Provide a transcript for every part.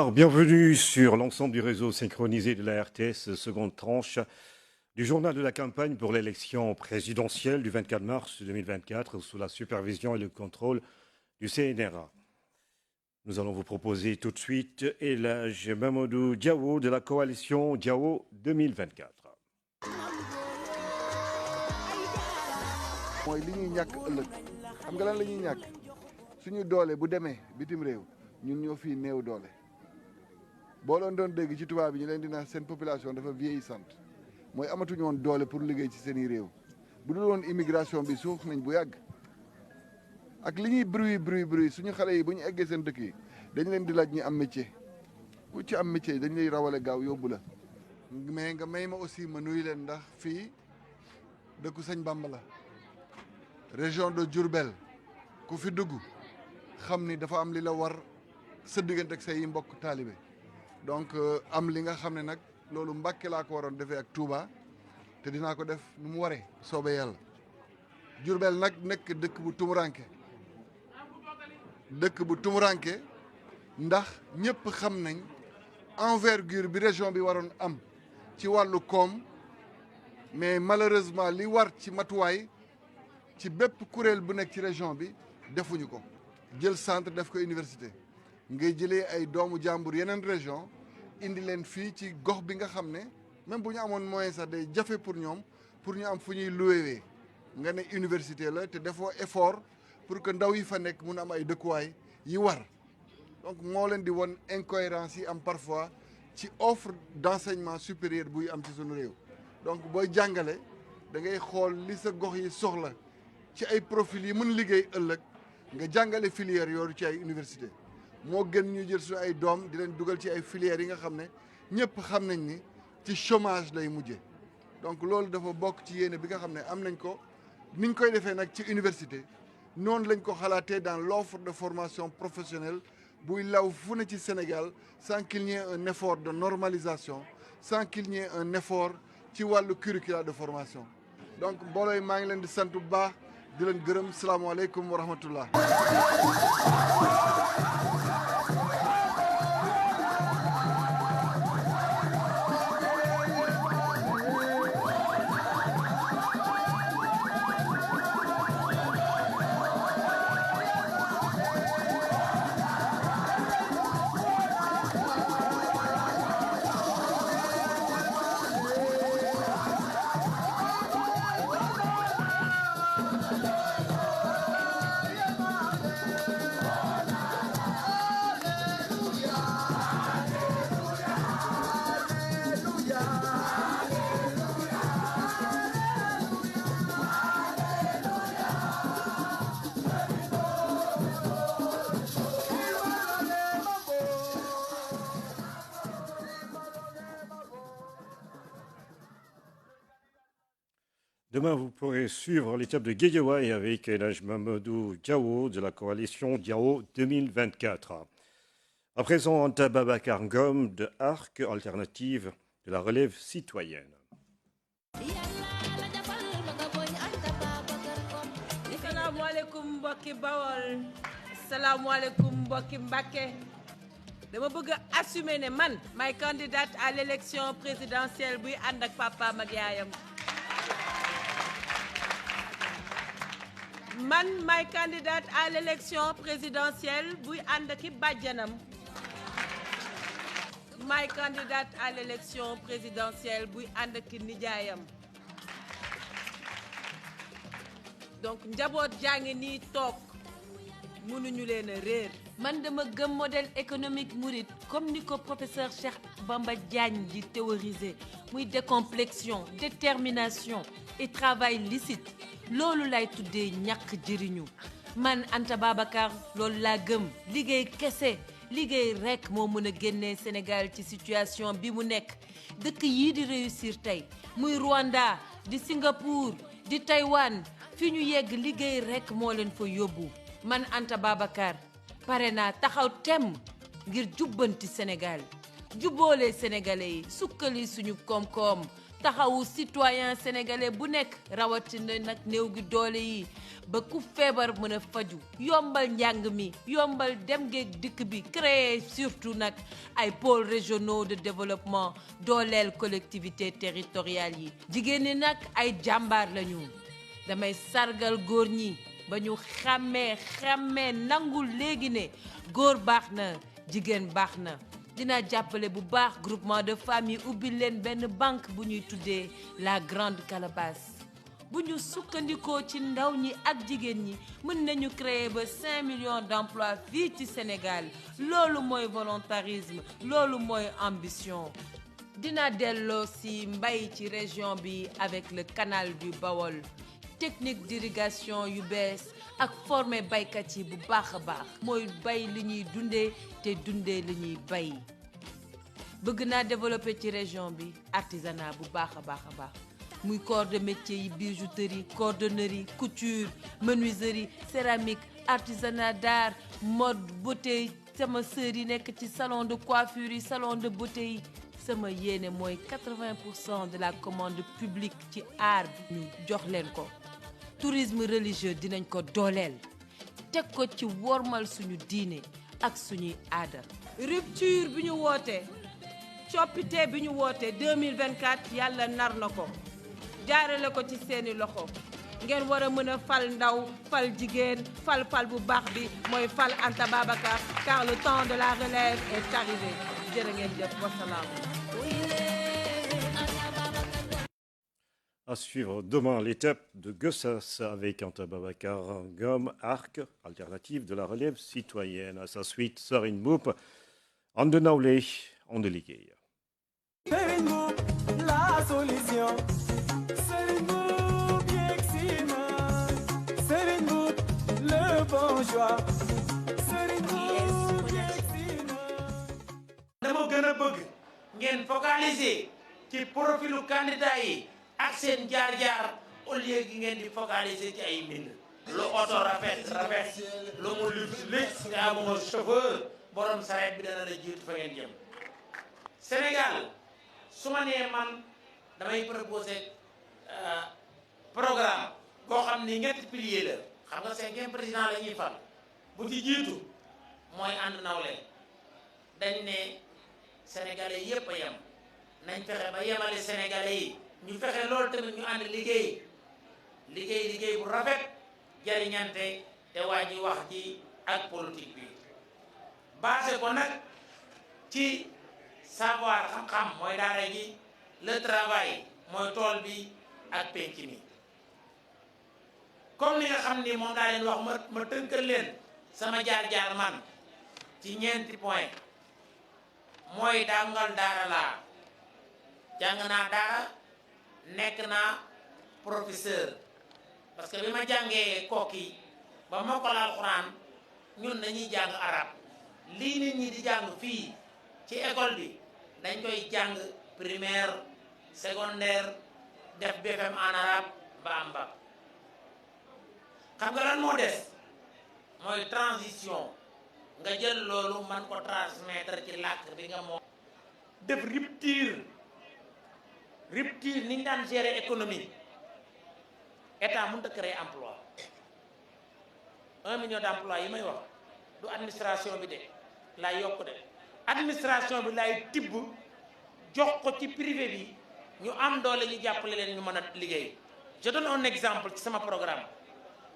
Alors, bienvenue sur l'ensemble du réseau synchronisé de la RTS, seconde tranche du journal de la campagne pour l'élection présidentielle du 24 mars 2024 sous la supervision et le contrôle du CNRA. Nous allons vous proposer tout de suite Elhadji Mamadou Diawo de la coalition Diawo 2024. mooy li ñuy ñàkk ëllëg xam nga lan la ñuy ñàkk suñu doole bu demee bitim réew ñun ñoo fii néew doole boo doon dégg ci tubaab bi ñu leen di naan seen population dafa vieillissante mooy amatuñu woon doole pour liggéey ci seeni réew bu dul woon immigration bi suuf nañ bu yàgg ak li ñuy bruit suñu xale yi bu ñu eggee seen dëkk yi dañ leen di laaj ñi am métier ku ci am métier dañ lay rawale gaaw yóbbu la mais nga may ma aussi ma nuyu leen ndax fii dëkku Sëñ Bamba la région de Diourbel ku fi dugg xam ni dafa am li la war sa diggante ak say mbokk taalibe donc am li nga xam ne nag loolu Mbàkke laa ko waroon defee ak Touba te dinaa ko def nu mu waree soobee yàlla Diourbel nag nekk dëkk bu tumuranke ndax ñëpp xam nañ envergure bi région bi waroon am ci wàllu koom mais malheureusement li war ci matuwaay ci bépp kuréel bu nekk ci région bi defuñu ko jël centre def ko université ngay jëlee ay doomu jàmbur yeneen région indi leen fii ci gox bi nga xam ne même bu ñu amoon moyen sax day jafe pour ñoom pour ñu am fu ñuy loué nga ne université la te defoo effort pour que ndaw yi fa nekk mun am ay dëkkuwaay yi war donc moo leen di won incohérence yi am parfois ci offre d'enseignement supérieur buy am ci sunu réew donc booy jàngale da ngay xool li sa gox yi soxla ci ay profil yi mën liggéey ëllëg nga jàngale filière yooyu ci ay université moo gën ñu jël suñu ay doom di leen dugal ci ay filières yi nga xam ne ñëpp xam nañ ni ci chômage lay mujje donc loolu dafa bokk ci yéene bi nga xam ne am nañ ko niñ koy defee nag ci université noonu lañ ko xalaatee dans l'offre de formation professionnelle buy law fu ne ci Sénégal sans qu'il y ait un effort de normalisation sans qu'il y ait un effort ci wàllu curricula de formation donc mbooloo yi maa ngi leen di sant bu baax di leen gërëm salaamaaleykum wa rahmatullah. Demain, vous pourrez suivre l'étape de Guédiawaye avec Elhadji Mamadou Diawo de la coalition Diawo 2024. À présent, Anta Babacar Ngom de ARC, alternative de la relève citoyenne. Salaamaaleykum mbokki Bawol salaamaaleykum mbokki Mbacké dama bëgg a assumer ne man may candidate à l'élection présidentielle buy ànd ak papaam ak yaayam man may candidate à l'élection présidentielle buy ànd ak i bàjjanam may candidate à l'élection présidentielle buy ànd ak i nijaayam donc njaboot jaa ngi nii toog mënuñu leen a réer man dama gëm modèle économique mouride comme ni ko professeur Cheikh Bamba Diagne di théoriser muy décomplexion détermination et travail licite loolu lay tuddee ñàkk jëriñu man Anta Babacar loolu laa gëm liggéey kese liggéey rekk moo mën a génnee Sénégal ci situation bi mu nekk dëkk yii di réussir tey muy Rwanda di Singapour di Taïwan fi ñu yegg liggéey rekk moo leen fa yóbbu man Anta Babacar pare naa taxaw tem ngir jubbanti Sénégal jubboole sénégalais yi sukkali suñu koom-koom taxawu citoyen sénégalais bu nekk rawatina nag néew gi doole yi ba ku feebar mën a faju yombal njàng mi yombal dem geeg dikk bi créer surtout nag ay pôles régionaux de développement dooleel collectivités territoriales yi jigéen ñi nag ay jàmbaar lañu damay sargal góor ñi ba ñu xàmmee nangul léegi ne góor baax na jigéen baax na dina jàppale bu baax groupement de famille ubbi leen benn banque bu ñuy tuddee la grande calebasse bu ñu sukkandikoo ci ndaw ñi ak jigéen ñi mën nañu créer ba 5 millions d'emplois fii ci Sénégal loolu mooy volontarisme loolu mooy ambition dina delloo si mbay ci région bi avec le canal du Bawol technique d'irrigation yu bees ak former baykat yi bu baax a baax mooy bay li ñuy dundee te dundee li ñuy bay bëgg naa développer ci région bi artisanat bu baax a baax muy corps de métier yi bijouterie cordonnerie couture menuiserie céramique artisanat d'art mode beauté sama sœur yi nekk ci salon de coiffure yi salon de beauté yi sama yéene mooy 80% de la commande publique ci art bi ñu jox leen ko tourisme religieux dinañ ko dooleel teg ko ci wormal suñu diine ak suñuy aada rupture bi ñu woote coppite bi ñu woote 2024 yàlla nar na ko jaarale ko ci seeni loxo ngeen war a mën a fal ndaw fal jigéen fal bu baax bi mooy fal Anta Babacar car le temps de la relève est arrivé jërë ngeen jëf wasalaam. À suivre demain l'étape de Gossas avec Anta Babacar, Gomme, Arc, alternative de la relève citoyenne. À sa suite, Sarine Mboup, Ande Nawlé, Ande Liggéey. Sarine Mboup, la solution. Sarine Mboup, yegsi na. Sarine Mboup, le bon choix. Sarine Mboup, yegsi na. dama gën a bëgg ngeen focaliser ci profilu candidat yi ak seen jaar-jaar au lieu gi ngeen di focaliser ci ay mbind lu oto rafet lu mu luxe te amoo chauffeur borom sareet bi dana la jiitu fa ngeen jëm Sénégal su ma nee man damay proposer programme boo xam ni ñetti pilier la xam nga 5e président la ñuy fal bu ci jiitu mooy ànd nawle dañ ne sénégalais yépp a yem nañ fexe ba yemale sénégalais yi ñu fexe loolu tamit ñu ànd liggéey bu rafet jariñante te wàññi wax ji ak politique bi basé ko nag ci savoir xam-xam mooy daara ji le travail mooy tool bi ak penc mi comme ni nga xam ni moom daa leen wax ma tënkal leen sama jaar-jaar man ci ñeenti point mooy dàngal daara laa jàng naa daara nekk naa professeur parce que bi ma jàngee Koki ba mokkal alxuraan ñun dañuy jàng arab lii nit ñi di jàng fii ci école bi dañ koy jàng primaire secondaire def BFM en arabe ba am bac xam nga lan moo des mooy transition nga jël loolu man ko transmettre ci làkk bi nga moom def rupture ni ñu daan gérer économie état mënut a créer emploi 1 million d'emplois yi may wax du administration bi de laay yokk de administration bi laay tibb jox ko ci privé bi ñu am doole ñu jàppale leen ñu mën a liggéey je donne un exemple ci sama programme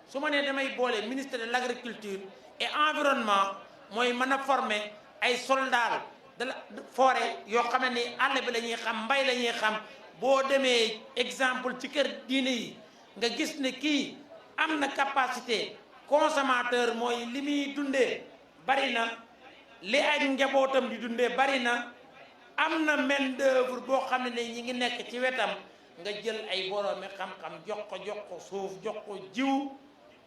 su ma nee damay boole ministre de l'agriculture et environnement mooy mën a former ay soldats de la forêt yoo xam ne ni àll bi la ñuy xam mbay la ñuy xam boo demee exemple ci kër diine yi nga gis ne kii am na capacité consommateur mooy li muy dundee bari na li ay njabootam di dundee bari na am na main d'œuvre boo xam ne ñi ngi nekk ci wetam nga jël ay boroomi xam-xam jox ko suuf jox ko jiw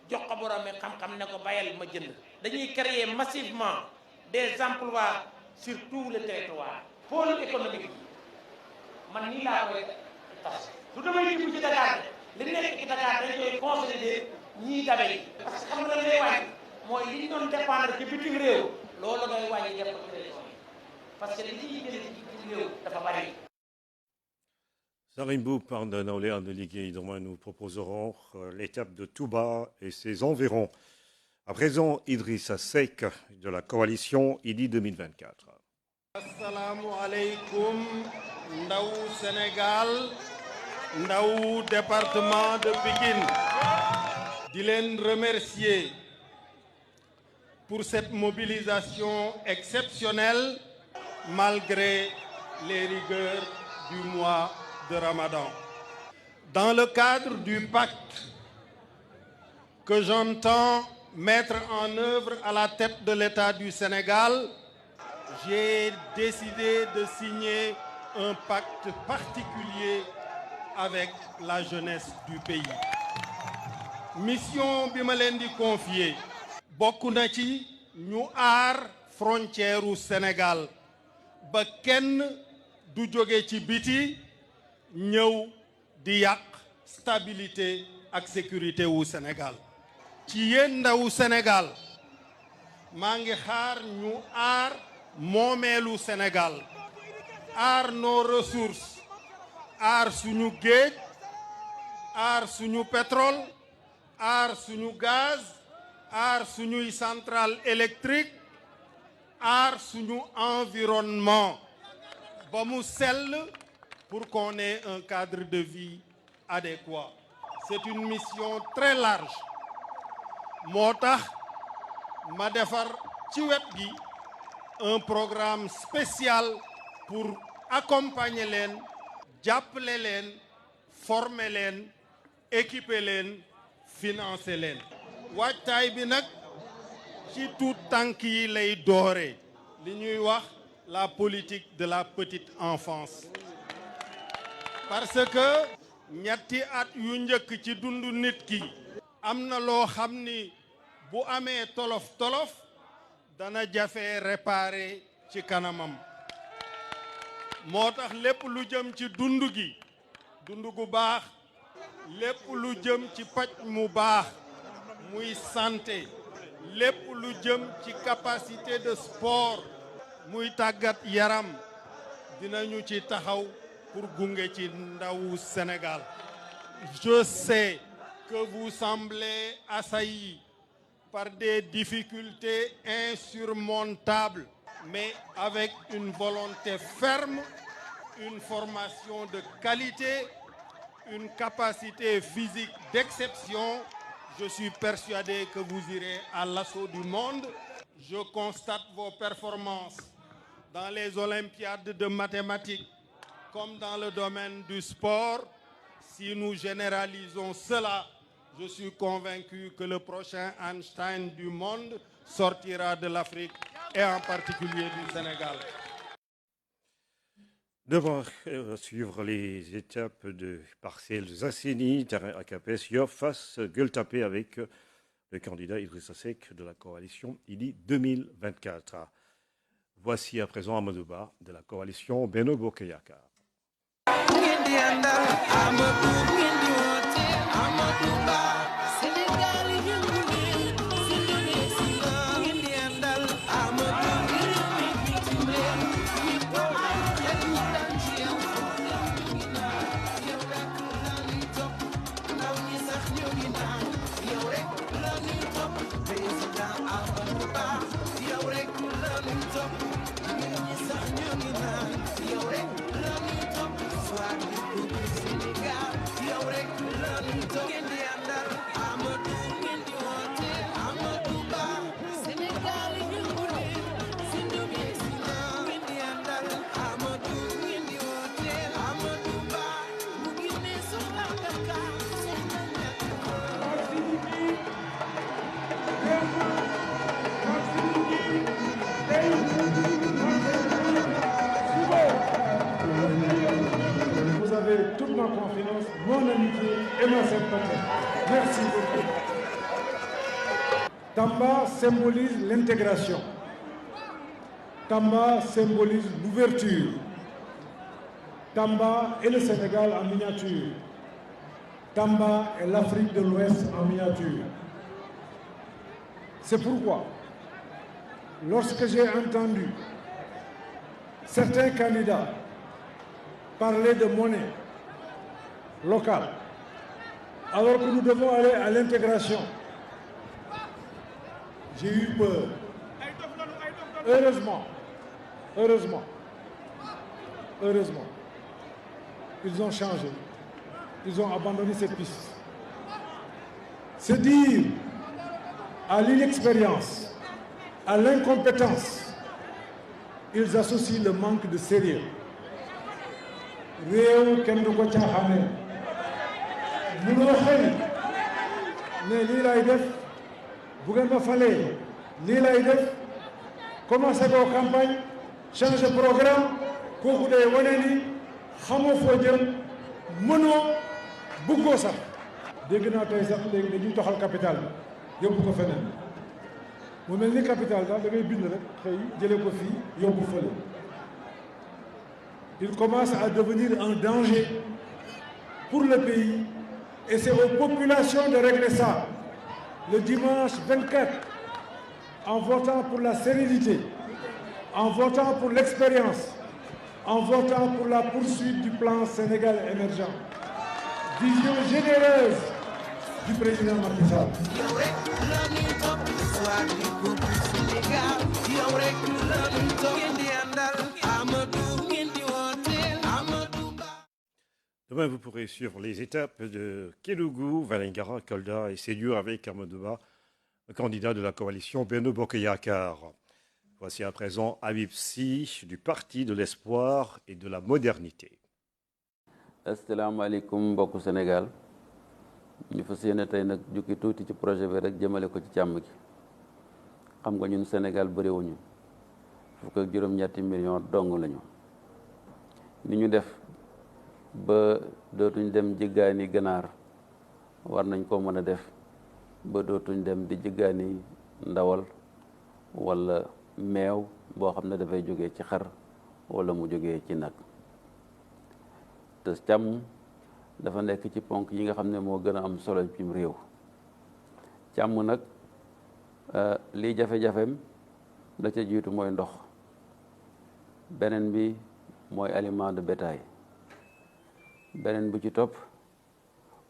jox ko boroomi xam-xam ne ko bayal ma jënd dañuy créer massivement des emplois sur tout le territoire pôle économique man nii laa koy tas lu damay tibb ci Dakar li nekk ci Dakar dañ koy consolider ñii dabe yi parce que xam nga lan lay wàññi mooy li ñu doon dépendre ci bitim réew loolu ngay wàññi def ko ci région yi parce que li ñuy jëlee ci bitim réew dafa bari. Sarimbo par de Naoléa de Ligue, dont nous proposerons l'étape de Touba et ses environs. À présent, Idrissa Seck de la coalition IDI 2024. Assalamu alaikum, ndaw Sénégal, ndaw département de Pikine. Di leen remercier pour cette mobilisation exceptionnelle malgré les rigueurs du mois de Ramadan. Dans le cadre du pacte que j'entends mettre en œuvre à la tête de l'État du Sénégal, j'ai décidé de signer un pacte particulier avec la jeunesse du pays. Mission bi ma leen di confier bokk na ci ñu aar frontière u Sénégal ba kenn du jóge ci biti ñëw di yàq stabilité ak sécurité wu Sénégal. ci yéen ndawu Sénégal maa ngi xaar ñu aar moomeelu Sénégal aar nos ressources aar suñu géej aar suñu pétrole aar suñu gaz aar suñuy centrale électrique aar suñu environnement ba mu sell pour qu'on ait un cadre de vie adéquat. C'est une mission très large moo tax ma defar ci wet gi un programme spécial pour accompagner leen jàppale leen former leen équiper leen financer leen waajtaay bi nag ci tout tànk yi lay doore li ñuy wax la politique de la petite enfance parce que ñetti at yu njëkk ci dundu nit ki am na loo xam ni bu amee tolof-tolof dana jafe réparer ci kanamam moo tax lépp lu jëm ci dund gi dund gu baax lépp lu jëm ci paj mu baax muy santé lépp lu jëm ci capacité de sport muy tàggat yaram dinañu ci taxaw pour gunge ci ndawu Sénégal. Je sais que vous semblez assaillis par des difficultés insurmontables, mais avec une volonté ferme, une formation de qualité, une capacité physique d'exception, je suis persuadé que vous irez à l'assaut du monde. Je constate vos performances dans les Olympiades de mathématiques comme dans le domaine du sport. Si nous généralisons cela, je suis convaincu que le prochain Einstein du monde sortira de l'Afrique et en particulier du Sénégal. Devant suivre les étapes de Parcelles Zassini, terrain AKPS, Yoff face Gueule-Tapée avec le candidat Idrissa Seck de la coalition IDI 2024. Voici à présent Amadou Ba de la coalition Benno Bokk Yakaar. Vous avez toute ma confiance, mon amitié et ma sympathie. Merci beaucoup. Tamba symbolise l'intégration. Tamba symbolise l'ouverture. Tamba est le Sénégal en miniature. Tamba est l'Afrique de l'Ouest en miniature. C'est pourquoi, lorsque j'ai entendu certains candidats parler de monnaie, locale, alors que nous devons aller à l'intégration. J'ai eu peur. Heureusement, ils ont changé. Ils ont abandonné cette piste. C'est dire à l'inexpérience, à l'incompétence, ils associent le manque de sérieux. réew kenn du ko caaxaane munoo xëy ne lii lay def bu ngeen ma falee lii lay def commencé koo campagne changer programme kooku dee wane ni xamoo foo jëm mënoo bëggoo sax dégg naa tey sax léegi dañuy toxal capital bi yóbbu ko feneen mu mel ni capital daal da ngay bind rek xëy jële ko fii yóbbu fële. Il commence à devenir un danger pour le pays et c'est aux populations de régler ça le dimanche 24 en votant pour la sérénité, en votant pour l'expérience, en votant pour la poursuite du plan Sénégal émergent. Vision généreuse du président Macky Sall. Demain, vous pourrez suivre les étapes de Kédougou, Vélingara, Kolda et Sédhiou avec Amadou Ba, candidat de la coalition Benno Bokk Yakaar. Voici à présent Habib Sy du Parti de l'Espoir et de la Modernité. asalaamaaleykum mbokku Sénégal ñu fas yéene tey nag jukki tuuti ci projet bi rek jëmale ko ci càmm gi xam nga ñun Sénégal bëriwuñu fukk ak juróom-ñetti millions dong lañu ni ñu def ba dootuñ dem jëggaani ganaar war nañ ko mën a def ba dootuñ dem di jëggaani ndawal wala meew boo xam ne dafay jógee ci xar wala mu jógee ci nag te càmm dafa nekk ci ponk yi nga xam ne moo gën a am solo ci réew càmm nag lii jafe-jafeem la ca jiitu mooy ndox beneen bi mooy aliment de bétail beneen bu ci topp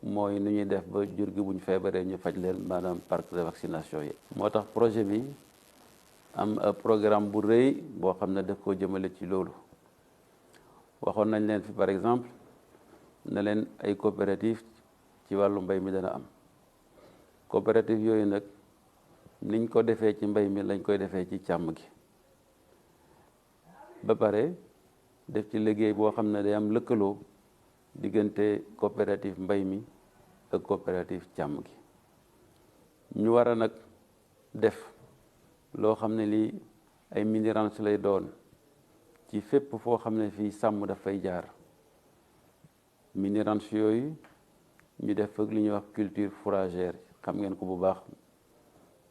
mooy nu ñuy def ba jur gi buñ feebaree ñu faj leen maanaam parc de vaccination yi. moo tax projet bi am programme bu rëy boo xam ne daf koo jëmale ci loolu waxoon nañ leen fi par exemple ne leen ay coopérative ci wàllu mbay mi dana am coopérative yooyu nag niñ ko defee ci mbay mi lañ koy defee ci càmm gi ba pare def ci liggéey boo xam ne day am lëkkaloo diggante coopérative mbay mi ak coopérative càmm gi ñu war a nag def loo xam ne lii ay mini ranch lay doon ci fépp foo xam ne fii sàmm dafay jaar mini ranch yooyu ñu def ak li ñuy wax culture fourragère xam ngeen ko bu baax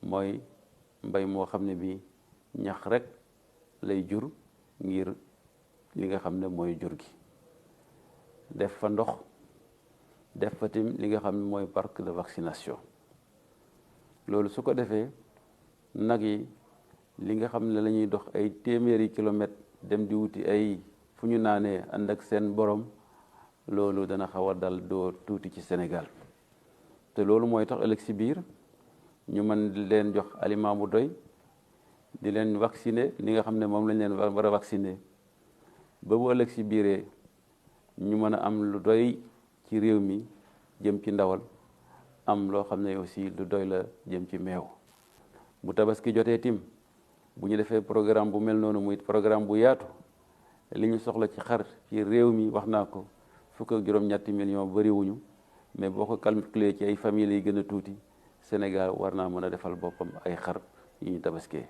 mooy mbay moo xam ne bii ñax rek lay jur ngir li nga xam ne mooy jur gi def fa ndox def fa tim li nga xam ne mooy parc de vaccination loolu su ko defee nag yi li nga xam ne la ñuy dox ay téeméeri kilomètres dem di wuti ay fu ñu naanee ànd ak seen borom loolu dana xaw a dal doo tuuti ci Sénégal te loolu mooy tax ëllëg si biir ñu mën di leen jox aliment bu doy di leen vacciner li nga xam ne moom lañ leen war a vacciner ba bu ëllëg si biiree ñu mën a am lu doy ci réew mi jëm ci ndawal am loo xam ne aussi lu doy la jëm ci meew bu tabaski jotee tim bu ñu defee programme bu mel noonu muy programme bu yaatu li ñu soxla ci xar ci réew mi wax naa ko fukk ak juróom-ñetti millions bëriwuñu mais boo ko calculé ci ay famille yi gën a tuuti Sénégal war naa mën a defal boppam ay xar yi ñu tabaskee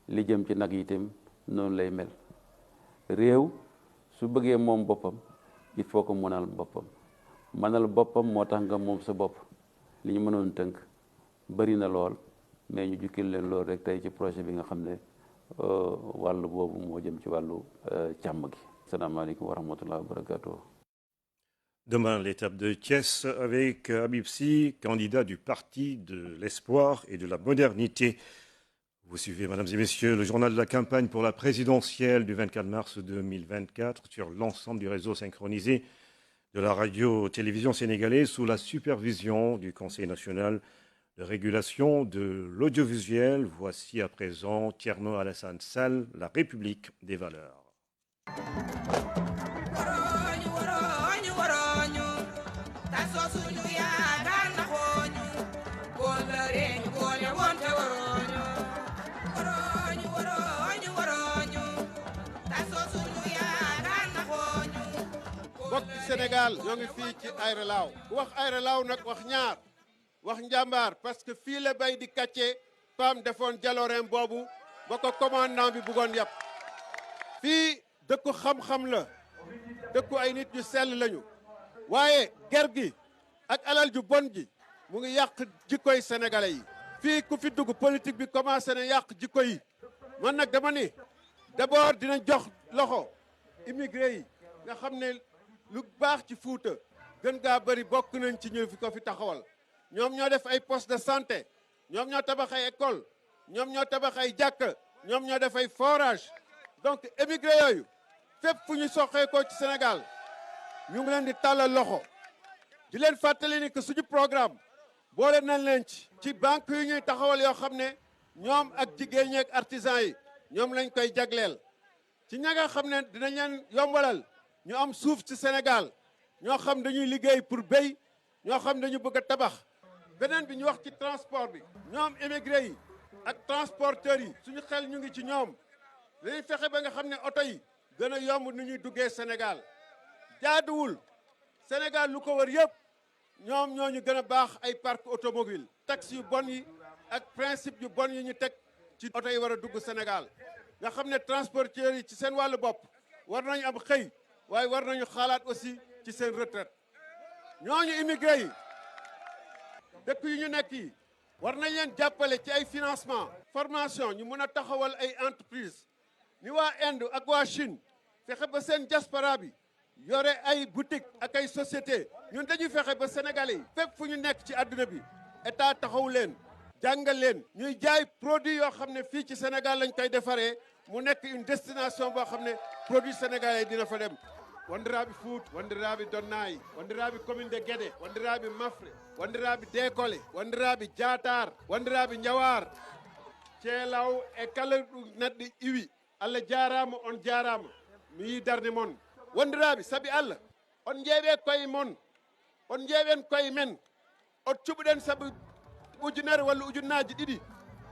li jëm ci nag yi itam noonu lay mel réew su bëggee moom boppam il faut que mënal boppam mënal boppam moo tax nga moom sa bopp li ñu mënoon tënk bëri na lool mais ñu jukkil leen loolu rek tey ci projet bi nga xam ne wàllu boobu moo jëm ci wàllu càmm gi. Asalaamaaleykum wa rahmatulah wa barakatuh. Demain, l'étape de Thiès avec Habib Sy, candidat du Parti de l'Espoir et de la Modernité. Vous suivez, mesdames et messieurs, le journal de la campagne pour la présidentielle du 24 mars 2024 sur l'ensemble du réseau synchronisé de la radio-télévision sénégalaise sous la supervision du Conseil national de régulation de l'audiovisuel. Voici à présent Thierno Alassane Sall, La République des valeurs. mbokk Sénégal ñoo ngi fii ci Aéré Lao ku wax Aéré Lao nag wax ñaar wax njàmbaar parce que fii la bay di kàccee PAM defoon jaloorem boobu ba ko commandant bi bëggoon yàpp fii dëkku xam-xam la dëkku ay nit ñu sell lañu waaye ger gi ak alal ju bon ji mu ngi yàq jikkoy sénégalais yi fii ku fi dugg politique bi commencé na yàq jikko yi man nag dama ni d'abord dina jox loxo immigré yi nga xam ne lu baax ci Fuuta gën gaa bëri bokk nañ ci ñu fi ko fi taxawal ñoom ñoo def ay poste de santé ñoom ñoo tabax ay école ñoom ñoo tabax ay jàkka ñoom ñoo def ay forage donc émigré yooyu fépp fu ñu soxee ko ci Sénégal ñu ngi leen di tàllal loxo di leen fàttali ni que suñu programme boole nañ leen ci banque yu ñuy taxawal yoo xam ne ñoom ak jigéen ñi ak artisan yi ñoom lañ koy jagleel ci ña nga xam ne dinañ leen yombalal ñu am suuf ci Sénégal ñoo xam dañuy liggéey pour béy ñoo xam dañu bëgg a tabax beneen bi ñu wax ci transport bi ñoom émigré yi ak transporteurs yi suñu xel ñu ngi ci ñoom dañuy fexe ba nga xam ne oto yi gën a yomb nu ñuy duggee Sénégal jaaduwul Sénégal lu ko wër yëpp ñoom ñoo ñu gën a baax ay parc automobile taxes yu bon yi ak principe yu bon yi ñu teg ci oto yi war a dugg Sénégal nga xam ne transporteurs yi ci seen wàllu bopp war nañu am xëy waaye war nañu xalaat aussi ci seen retraite ñooñu immigré yi dëkk yu ñu nekk yi war nañ leen jàppale ci ay financement formation ñu mën a taxawal ay entreprise ni waa Inde ak waa Chine fexe ba seen diaspora bi yore ay boutique ak ay société ñun dañuy fexe ba sénégalais yi fépp fu ñu nekk ci àdduna bi état taxaw leen jàngal leen ñuy jaay produit yoo xam ne fii ci Sénégal lañ koy defaree mu nekk une destination boo xam ne produit sénégalais dina fa dem wandiraɓe Fouta wandiraɓe Donnayi wandiraɓe commune de Guédé wandiraɓe Mafre wandiraɓe Dékolé wandiraɓe Diatar wandiraɓe Diawar Ceelaw e kala ɗum neɗɗo iwi Allah jarama on jarama mi yi darde moon wandiraɓe saabi Allah on ƴeewe koye moon on ƴeewen koye men on cuɓuɗen saabu ujunere walla ujunnaji ɗiɗi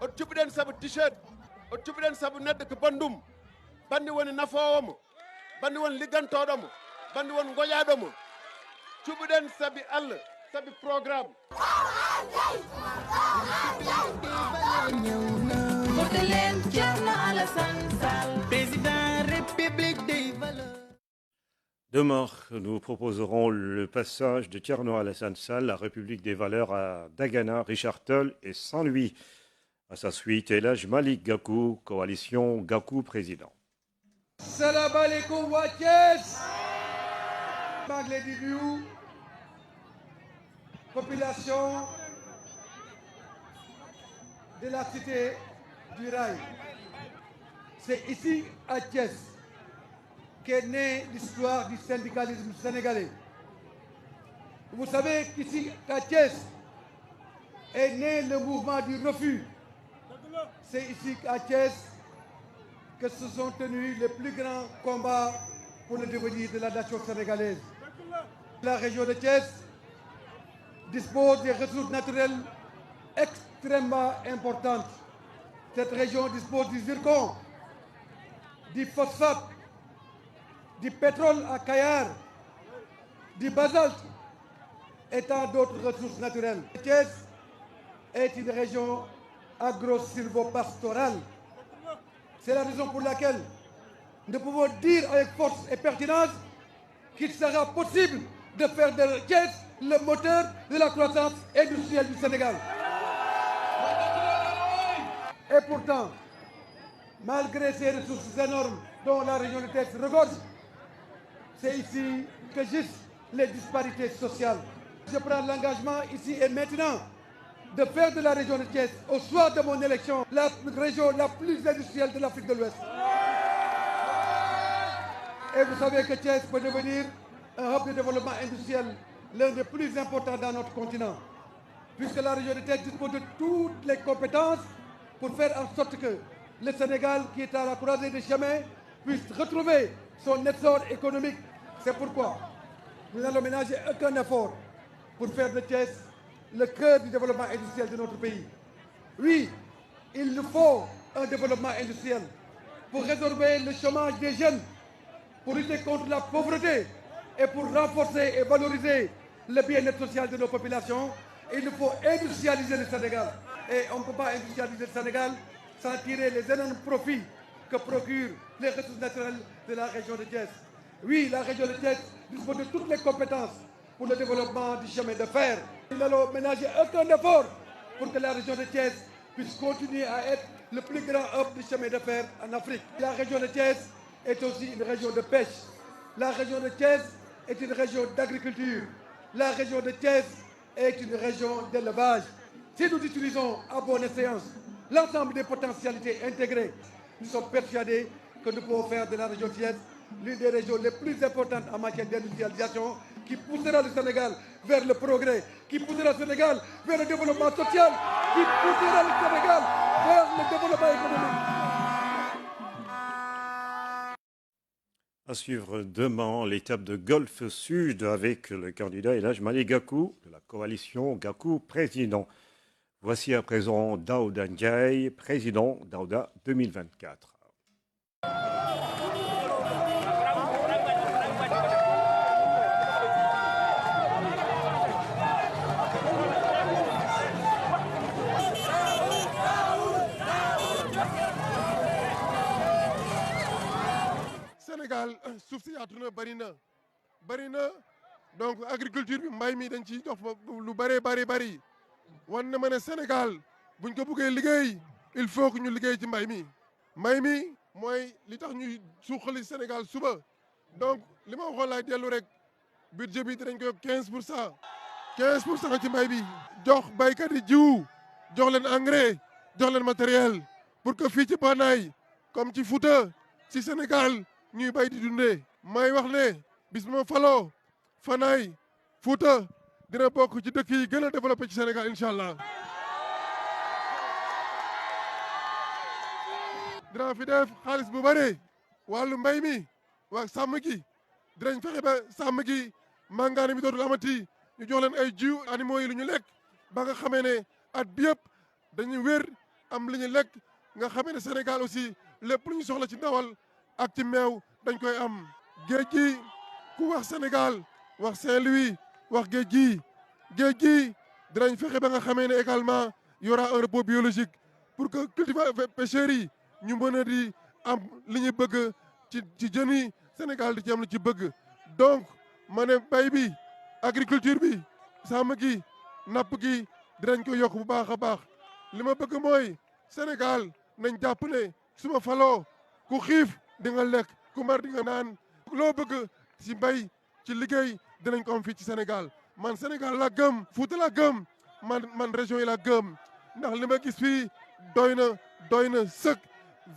on cuɓuɗen saabu t-shirt on cuɓuɗen saabu neɗɗo ko bandum bandi woni nafowomo bandi won liggantoɗomo bandi won goƴaɗomo cuɓuɗen saabi Allah saabi programme Demain, nous proposerons le passage de Thierno Alassane Sall, La République des valeurs, à Dagana, Richard Toll et Saint-Louis. À sa suite, Elhadj Malick Gakou, coalition Gakou président. Salam alaikum waa Thiès maa ngi leen di nuyu population de la cité du Rail. C'est ici à Thiès qu'est née l'histoire du syndicalisme sénégalais. Vous savez qu'ici à Thiès est né le mouvement du refus. C'est ici à Thiès que se sont tenus les plus grands combats pour le devenir de la nation sénégalaise. La région de Thiès dispose des ressources naturelles extrêmement importantes. Cette région dispose du zircon, du phosphate, du pétrole à Kayar, du basalte et tant d'autres ressources naturelles. Thiès est une région agro-silvopastorale. C'est la raison pour laquelle nous pouvons dire avec force et pertinence qu'il sera possible de faire de Thiès le moteur de la croissance industrielle du Sénégal. Et pourtant, malgré ces ressources énormes dont la région de Thiès regorge, c'est ici que gisent les disparités sociales. Je prends l'engagement ici et maintenant de faire de la région de Thiès, au soir de mon élection, la région la plus industrielle de l'Afrique de l'Ouest. Et vous savez que Thiès peut devenir un hub de développement industriel, l'un des plus importants dans notre continent, puisque la région de Thiès dispose de toutes les compétences pour faire en sorte que le Sénégal, qui est à la croisée des chemins, puisse retrouver son essor économique. C'est pourquoi nous n'allons ménager aucun effort pour faire de Thiès le cœur du développement industriel de notre pays. Oui, il nous faut un développement industriel pour résorber le chômage des jeunes, pour lutter contre la pauvreté et pour renforcer et valoriser le bien-être social de nos populations. Il nous faut industrialiser le Sénégal. Et on ne peut pas industrialiser le Sénégal sans tirer les énormes profits que procurent les ressources naturelles de la région de Thiès. Oui, la région de Thiès dispose de toutes les compétences pour le développement du chemin de fer. Nous n'allons ménager aucun effort pour que la région de Thiès puisse continuer à être le plus grand hub du chemin de fer en Afrique. La région de Thiès est aussi une région de pêche. La région de Thiès est une région d'agriculture. La région de Thiès est une région d'élevage. Si nous utilisons à bonne séance l'ensemble des potentialités intégrées, nous sommes persuadés que nous pouvons faire de la région de Thiès l'une des régions les plus importantes en matière d'industrialisation, qui poussera le Sénégal vers le progrès, qui poussera le Sénégal vers le développement social, qui poussera le Sénégal vers le développement économique. À suivre demain l'étape de Golfe Sud avec le candidat El Hadj Malick Gakou de la coalition Gakou président. Voici à présent Daouda Ndiaye, président Daouda 2024. Sénégal suuf si yaatu na bëri na donc agriculture bi mbay mi dañ ciy jox lu bëri wan na ma ne Sénégal buñ ko bëggee liggéey il faut que ñu liggéey ci mbay mi mooy li tax ñuy suuxali Sénégal suba donc li ma waxoon laay dellu rek budget bi dinañ ko yokk 15% ci mbay bi jox baykat yi jiwu jox leen engrais jox leen matériel pour que fii ci Banaay comme ci Fouta ci Sénégal ñuy bay di dundee may wax ne bis ma faloo Fanaay Fouta dina bokk ci dëkk yi gën a développé ci Sénégal incha allah. dina fi def xaalis bu bare wàllu mbay mi waa sàmm gi dinañ fexe ba sàmm gi màngaane mi dootul amati ñu jox leen ay jiw animaux yi lu ñu lekk ba nga xamee ne at bi yëpp dañuy wér am li ñu lekk nga xamee ne Sénégal aussi lépp lu ñu soxla ci ndawal ak ci meew dañ koy am. géej gi ku wax Sénégal wax Saint-Louis wax géej gi dinañ fexe ba nga xamee ne également y aura un repos biologique pour que cultivateurs pêcheurs yi ñu mën a di am li ñu bëgg ci jën yi Sénégal di ci am lu ci bëgg. donc ma ne bay bi agriculture bi sàmm gi napp gi dinañ ko yokk bu baax a baax li ma bëgg mooy Sénégal nañ jàpp ne su ma faloo ku xiif di nga lekk ku mar di nga naan loo bëgg ci mbay ci liggéey dinañ ko am fii ci Sénégal man Sénégal la gëm Fouta la gëm man région yi la gëm ndax li ma gis fii doy na sëkk.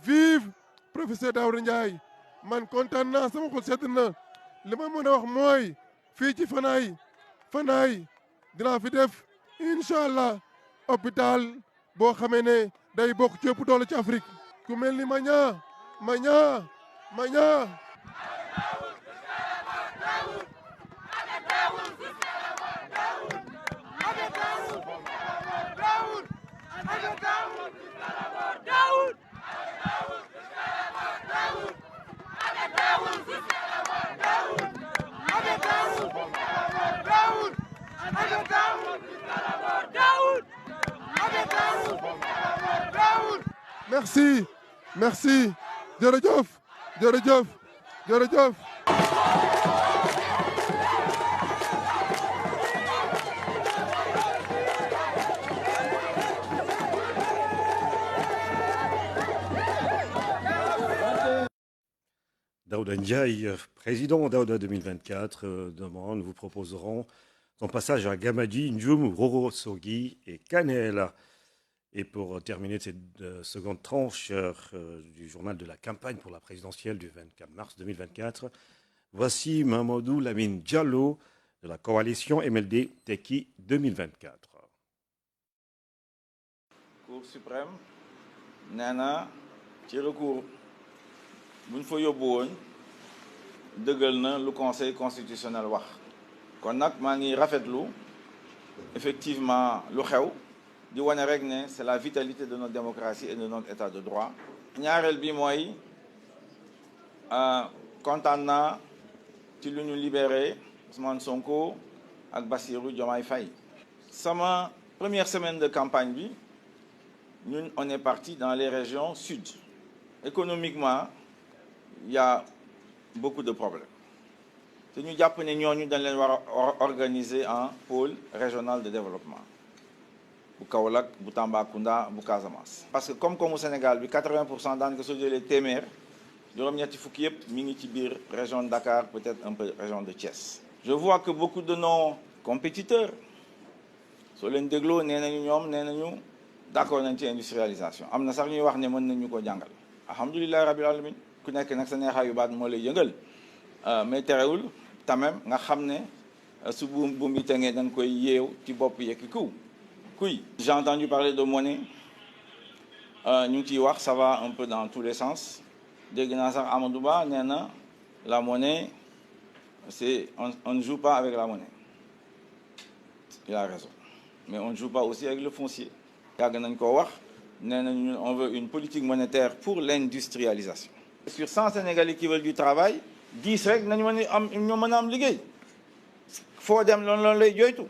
vive professeur Daouda Ndiaye man kontaan naa sama xol sedd na li ma mën a wax mooy fii ci Fanaay dinaa fi def incha allah hôpital boo xamee ne day bokk ci ëpp doole ci Afrique ku mel ni Maña merci jërëjëf. Daouda Ndiaye, président Daouda 2024, demain, nous vous proposerons son passage à Gamadi, Ndioum, Rorosogui et Kanel. Et pour terminer cette seconde tranche du journal de la campagne pour la présidentielle du 24 mars 2024, Voici Mamadou Lamine Diallo de la coalition MLD Tekki 2024. Cour suprême nee na ci recours buñ fa yóbbu woon dëggal na lu conseil constitutionnel wax kon nag maa ngi rafetlu effectivement lu xew di wane rek ne c'est la vitalité de notre démocratie et de notre état de droit. ñaareel bi mooy kontaan naa ci lu ñu libéré Ousmane Sonko ak Bassirou Diomaye Faye. sama première semaine de campagne bi ñun on est parti dans les régions sud. Économiquement il y a beaucoup de problèmes te ñu jàpp ne ñooñu dañ leen war a organiser en pôle régional de développement bu Kaolack bu Tambacounda bu Casamance. parce que comme au Sénégal bi 80% daanaka soo jëlee téeméer juróom-ñetti fukki yëpp mi ngi ci biir région de Dakar, peut-être un peu région de Thiès. Je vois que beaucoup de nos compétiteurs soo leen dégloo nee nañu ñoom nee nañu d'accord nañ ci industrialisation am na sax ñuy wax ne mën nañu ko jàngal alhamdulilah rabbil alamin ku nekk nag sa neexaayu baat moo lay yëngal mais terewul quand même nga xam ne su buum bi tengee dañ koy yeew ci bopp yekki kuy j'ai entendu parler de monnaie ñu ngi ciy wax ça va un peu dans tous les sens dégg naa sax Amadou Ba nee na la monnaie c'est on ne joue pas avec la monnaie il a raison mais on ne joue pas aussi avec le foncier yàgg nañ koo wax nee nañu on veut une politique monétaire pour l'industrialisation. Sur 100 Sénégalais qui veulent du travail 10 rek nañu mën a am ñoo mën a am liggéey foo dem loolu lay jooytu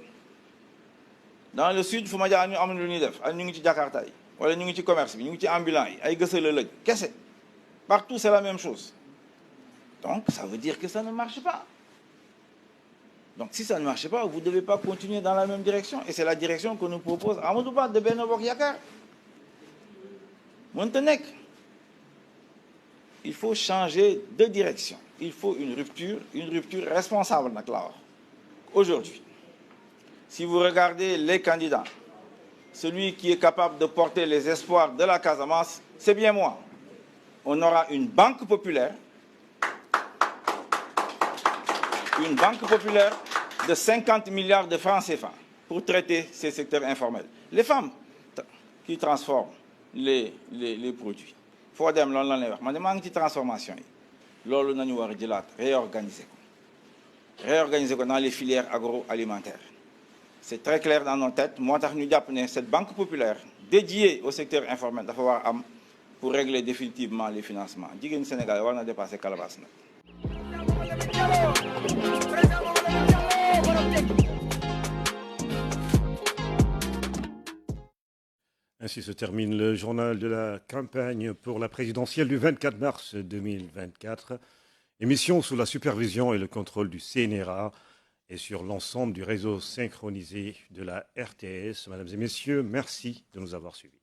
dans le sud fu ma jaar ñu am lu ñuy def ñu ngi ci Jakarta yi wala ñu ngi ci commerce bi ñu ngi ci ambulant yi ay gësala lëg kese partout c'est la même chose donc ça veut dire que ça ne marche pas. Donc si ça ne marche pas, vous ne devez pas continuer dans la même direction. Et c'est la direction que nous propose Amadou Ba de Benno Bokk Yaakaar. mënta nekk. Il faut changer de direction. Il faut une rupture responsable nag laa wax. Aujourd'hui, si vous regardez les candidats, celui qui est capable de porter les espoirs de la Casamance, c'est bien moi. On aura une banque populaire de 50 milliards de francs CFA pour traiter ces secteurs informels. Les femmes qui transforment les produits. Foo dem loolu la lay wax man de maa ngi ci transformation yi loolu nañu war a jëlaat réorganiser ko dans les filières agroalimentaires. C'est très clair dans nos têtes moo tax ñu jàpp ne cette banque populaire dédiée au secteur informel dafa war a am pour régler définitivement les financements. Jigéen Sénégal war na dépasser calebasse nag. Ainsi se termine le journal de la campagne pour la présidentielle du 24 mars 2024. Émission sous la supervision et le contrôle du CNRA et sur l'ensemble du réseau synchronisé de la RTS. Mesdames et messieurs, merci de nous avoir suivis.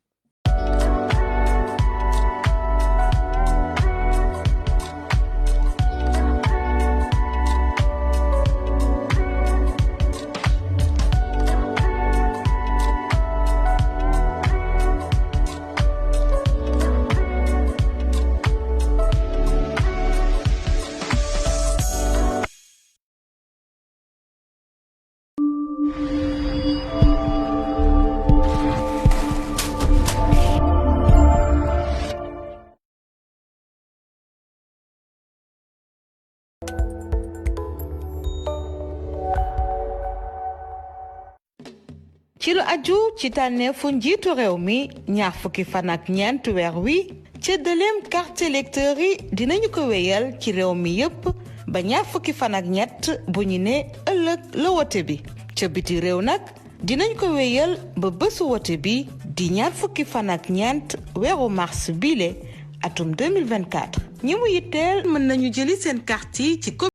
ci lu aju ci tànneefu njiitu réew mi ñaar fukki fan ak ñeent weer wi cëddaleem carte électeur yi dinañu ko wéyal ci réew mi yépp ba ñaar fukki fan ak ñett bu ñu ne ëllëg la wote bi ca biti réew nag dinañ ko wéyal ba bésu wote bi di ñaar fukki fan ak ñeent weeru mars bile atum 2024 ñi mu yitteel mën nañu jëli seen carte yi ci